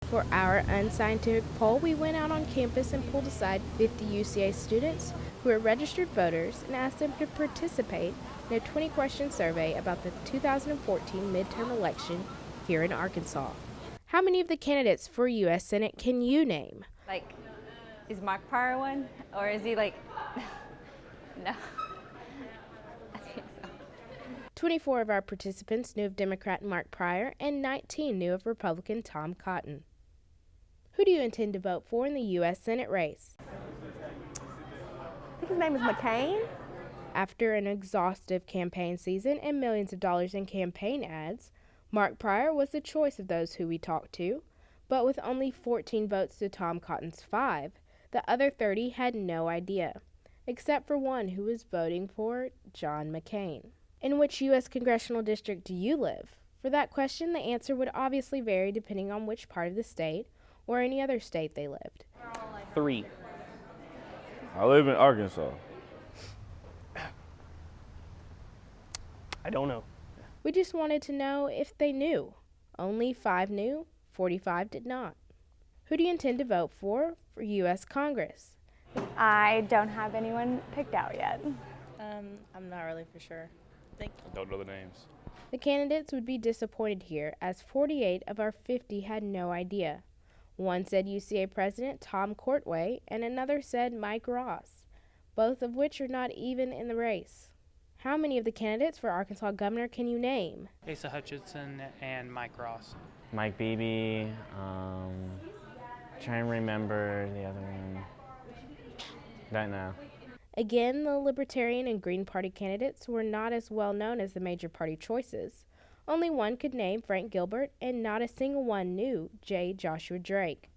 For our unscientific poll, we went out on campus and pulled aside 50 UCA students who are registered voters and asked them to participate in a 20-question survey about the 2014 midterm election here in Arkansas. How many of the candidates for U.S. Senate can you name? Like, is Mark Pryor one? Or is he like, no. I think so. 24 of our participants knew of Democrat Mark Pryor and 19 knew of Republican Tom Cotton. Who do you intend to vote for in the U.S. Senate race? I think his name is McCain. After an exhaustive campaign season and millions of dollars in campaign ads, Mark Pryor was the choice of those who we talked to, but with only 14 votes to Tom Cotton's 5, the other 30 had no idea, except for one who was voting for John McCain. In which U.S. congressional district do you live? For that question, the answer would obviously vary depending on which part of the state or any other state they lived. 3. I live in Arkansas. I don't know. We just wanted to know if they knew. Only 5 knew, 45 did not. Who do you intend to vote for U.S. Congress? I don't have anyone picked out yet. I'm not really for sure. I don't know the names. The candidates would be disappointed here, as 48 of our 50 had no idea. One said UCA President Tom Courtway, and another said Mike Ross, both of which are not even in the race. How many of the candidates for Arkansas governor can you name? Asa Hutchinson and Mike Ross. Mike Beebe. Trying to remember the other one. Don't know. Again, the Libertarian and Green Party candidates were not as well known as the major party choices. Only one could name Frank Gilbert, and not a single one knew J. Joshua Drake.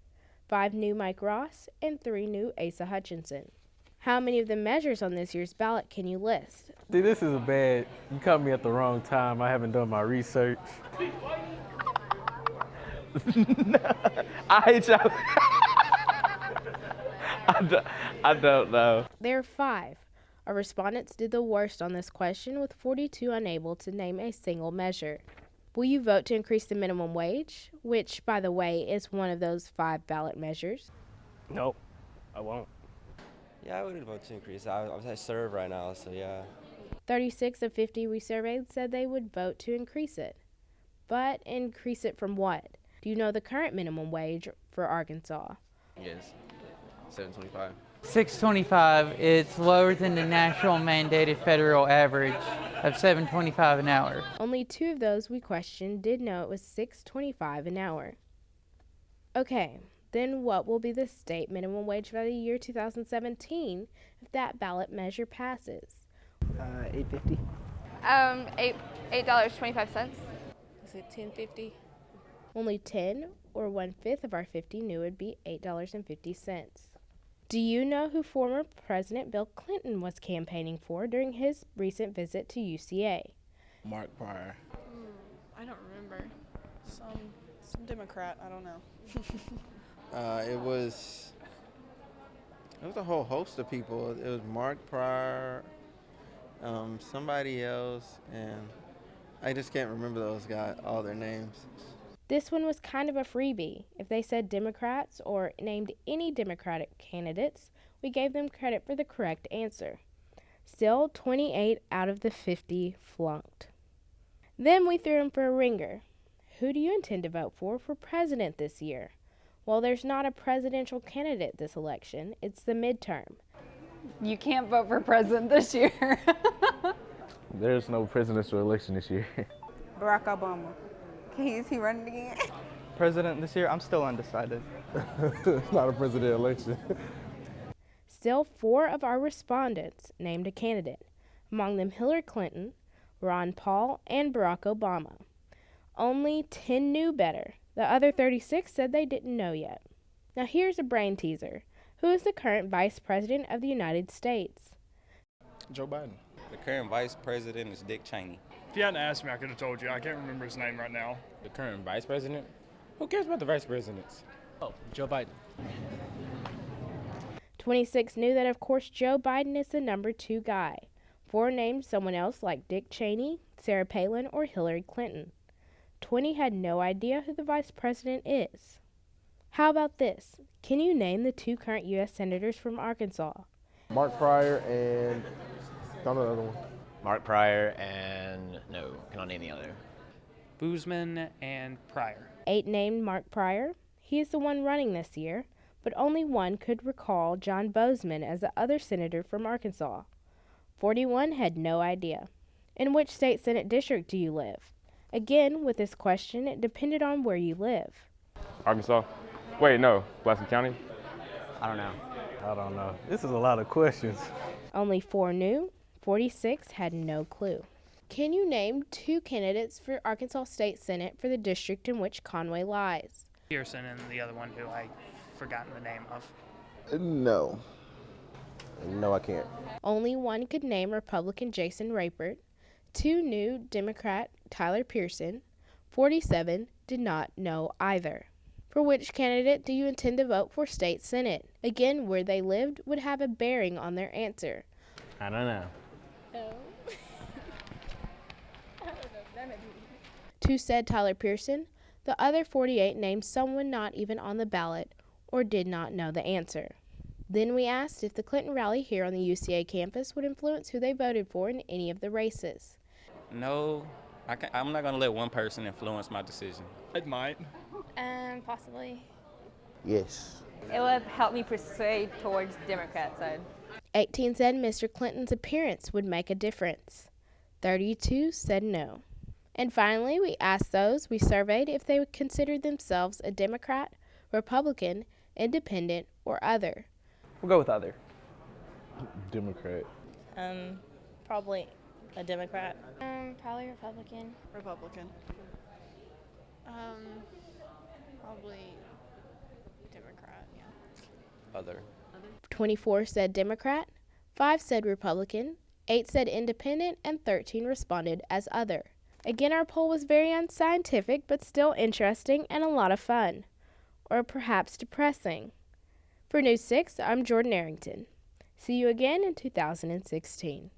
5 knew Mike Ross, and 3 knew Asa Hutchinson. How many of the measures on this year's ballot can you list? See, this is you caught me at the wrong time. I haven't done my research. I hate y'all. I don't know. There are 5. Our respondents did the worst on this question, with 42 unable to name a single measure. Will you vote to increase the minimum wage, which, by the way, is one of those 5 ballot measures? Nope, I won't. Yeah, I would vote to increase. I serve right now, so yeah. 36 of 50 we surveyed said they would vote to increase it. But increase it from what? Do you know the current minimum wage for Arkansas? Yes, $7.25. $6.25. It's lower than the national mandated federal average of $7.25 an hour. Only 2 of those we questioned did know it was $6.25 an hour. Okay, then what will be the state minimum wage for the year 2017 if that ballot measure passes? $8.50. $8.25. Is it $10.50? Only 10, or 1/5 of our 50 knew it would be $8.50. Do you know who former President Bill Clinton was campaigning for during his recent visit to UCA? Mark Pryor. I don't remember. Some Democrat, I don't know. It was a whole host of people. It was Mark Pryor, somebody else, and I just can't remember those guys, all their names. This one was kind of a freebie. If they said Democrats or named any Democratic candidates, we gave them credit for the correct answer. Still, 28 out of the 50 flunked. Then we threw them for a ringer. Who do you intend to vote for president this year? Well, there's not a presidential candidate this election. It's the midterm. You can't vote for president this year. There's no presidential election this year. Barack Obama. Is he running again? President this year, I'm still undecided. It's not a presidential election. Still, 4 of our respondents named a candidate, among them Hillary Clinton, Ron Paul, and Barack Obama. Only 10 knew better. The other 36 said they didn't know yet. Now here's a brain teaser. Who is the current Vice President of the United States? Joe Biden. The current vice president is Dick Cheney. If you hadn't asked me, I could have told you. I can't remember his name right now. The current vice president? Who cares about the vice presidents? Oh, Joe Biden. 26 knew that, of course, Joe Biden is the number 2 guy. 4 named someone else like Dick Cheney, Sarah Palin, or Hillary Clinton. 20 had no idea who the vice president is. How about this? Can you name the 2 current U.S. senators from Arkansas? Mark Pryor and don't know the other one. Mark Pryor and no, cannot name the other. Boozman and Pryor. 8 named Mark Pryor. He is the one running this year, but only one could recall John Bozeman as the other senator from Arkansas. 41 had no idea. In which state senate district do you live? Again, with this question, it depended on where you live. Arkansas. Wait, no. Blaston County? I don't know. I don't know. This is a lot of questions. Only 4 knew. 46 had no clue. Can you name 2 candidates for Arkansas State Senate for the district in which Conway lies? Pearson and the other one who I forgotten the name of. No. No, I can't. Only one could name Republican Jason Rapert. 2 knew Democrat Tyler Pearson. 47 did not know either. For which candidate do you intend to vote for state senate? Again, where they lived would have a bearing on their answer. I don't know. No. 2 said Tyler Pearson. The other 48 named someone not even on the ballot or did not know the answer. Then we asked if the Clinton rally here on the UCA campus would influence who they voted for in any of the races. No, I'm not going to let one person influence my decision. It might. Possibly. Yes. It would help me persuade towards the Democrat side. 18 said Mr. Clinton's appearance would make a difference. 32 said no. And finally, we asked those we surveyed if they would consider themselves a Democrat, Republican, Independent, or other. We'll go with other. Democrat. Probably a Democrat. Probably Republican. Republican. Probably Democrat, yeah. Other. 24 said Democrat, 5 said Republican, 8 said Independent, and 13 responded as other. Again, our poll was very unscientific, but still interesting and a lot of fun. Or perhaps depressing. For News 6, I'm Jordan Arrington. See you again in 2016.